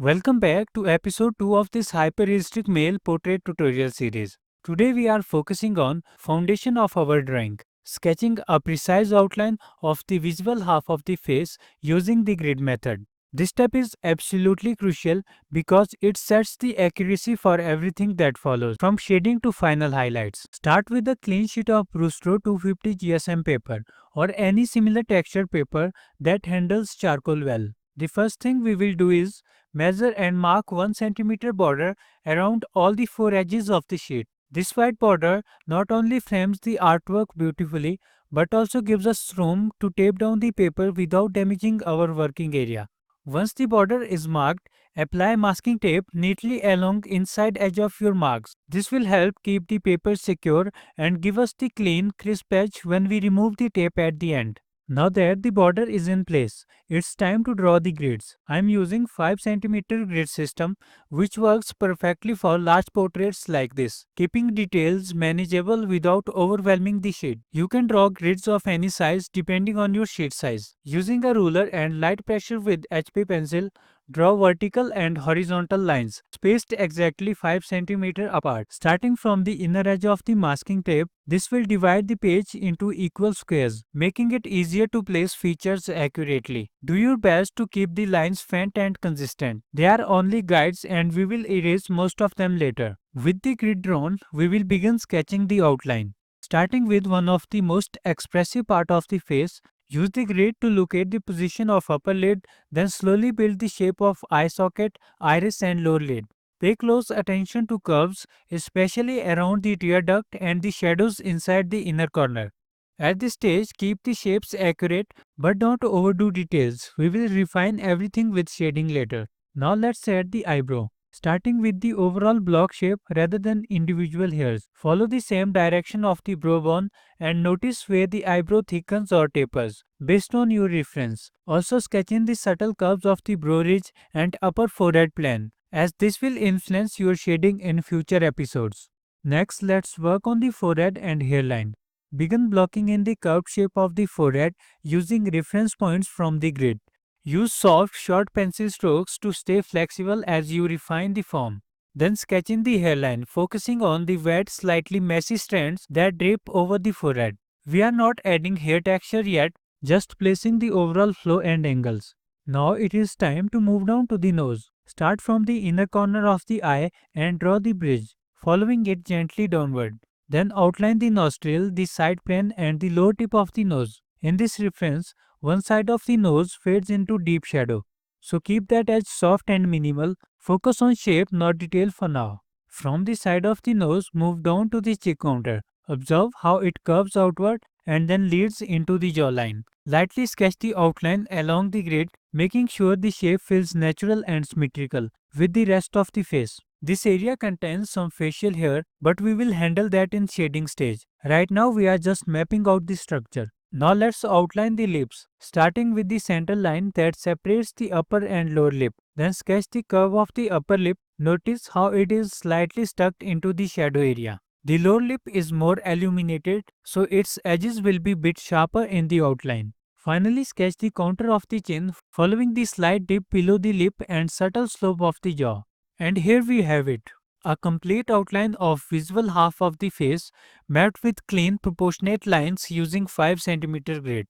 Welcome back to episode 2 of this hyper-realistic male portrait tutorial series. Today we are focusing on foundation of our drawing, sketching a precise outline of the visible half of the face using the grid method. This step is absolutely crucial because it sets the accuracy for everything that follows, from shading to final highlights. Start with a clean sheet of Brustro 250 GSM paper or any similar textured paper that handles charcoal well. The first thing we will do is measure and mark 1 centimeter border around all the four edges of the sheet. This white border not only frames the artwork beautifully but also gives us room to tape down the paper without damaging our working area. Once the border is marked, apply masking tape neatly along inside edge of your marks. This will help keep the paper secure and give us the clean, crisp edge when we remove the tape at the end. Now that the border is in place, it's time to draw the grids. I'm using 5 centimeter grid system which works perfectly for large portraits like this, keeping details manageable without overwhelming the sheet. You can draw grids of any size depending on your sheet size. Using a ruler and light pressure with HP pencil, draw vertical and horizontal lines spaced exactly 5 centimeter apart. Starting from the inner edge of the masking tape, this will divide the page into equal squares, making it easier to place features accurately. Do your best to keep the lines faint and consistent. They are only guides and we will erase most of them later. With the grid drawn, we will begin sketching the outline. Starting with one of the most expressive part of the face, use the grid to locate the position of upper lid, then slowly build the shape of eye socket, iris and lower lid. Pay close attention to curves, especially around the tear duct and the shadows inside the inner corner. At this stage, keep the shapes accurate but don't overdo details. We will refine everything with shading later. Now let's add the eyebrow. Starting with the overall block shape rather than individual hairs. Follow the same direction of the brow bone and notice where the eyebrow thickens or tapers based on your reference. Also sketch in the subtle curves of the brow ridge and upper forehead plane, as this will influence your shading in future episodes. Next, let's work on the forehead and hairline. Begin blocking in the curved shape of the forehead using reference points from the grid. Use soft, short pencil strokes to stay flexible as you refine the form. Then sketch in the hairline, focusing on the wet, slightly messy strands that drape over the forehead. We are not adding hair texture yet, just placing the overall flow and angles. Now it is time to move down to the nose. Start from the inner corner of the eye and draw the bridge, following it gently downward. Then outline the nostril, the side plane and the lower tip of the nose. In this reference, one side of the nose fades into deep shadow. So keep that edge soft and minimal. Focus on shape, not detail for now. From the side of the nose, move down to the cheek counter. Observe how it curves outward and then leads into the jawline. Lightly sketch the outline along the grid, making sure the shape feels natural and symmetrical with the rest of the face. This area contains some facial hair, but we will handle that in shading stage. Right now we are just mapping out the structure. Now let's outline the lips, starting with the center line that separates the upper and lower lip. Then sketch the curve of the upper lip. Notice how it is slightly stuck into the shadow area. The lower lip is more illuminated, so its edges will be bit sharper in the outline. Finally, sketch the contour of the chin, following the slight dip below the lip and subtle slope of the jaw. And here we have it, a complete outline of visible half of the face mapped with clean proportionate lines using 5 centimeter grid.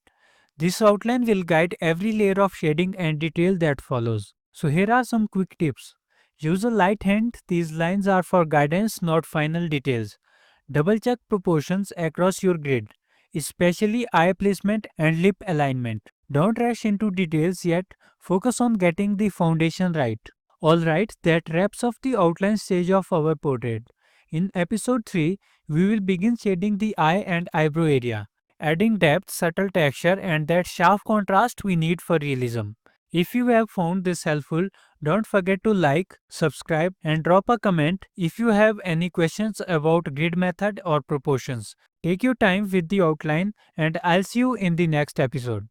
This outline will guide every layer of shading and detail that follows. So here are some quick tips. Use a light hand, these lines are for guidance, not final details. Double check proportions across your grid, especially eye placement and lip alignment. Don't rush into details yet, focus on getting the foundation right. Alright, that wraps up the outline stage of our portrait. In episode 3, we will begin shading the eye and eyebrow area, adding depth, subtle texture and that sharp contrast we need for realism. If you have found this helpful, don't forget to like, subscribe and drop a comment if you have any questions about grid method or proportions. Take your time with the outline and I'll see you in the next episode.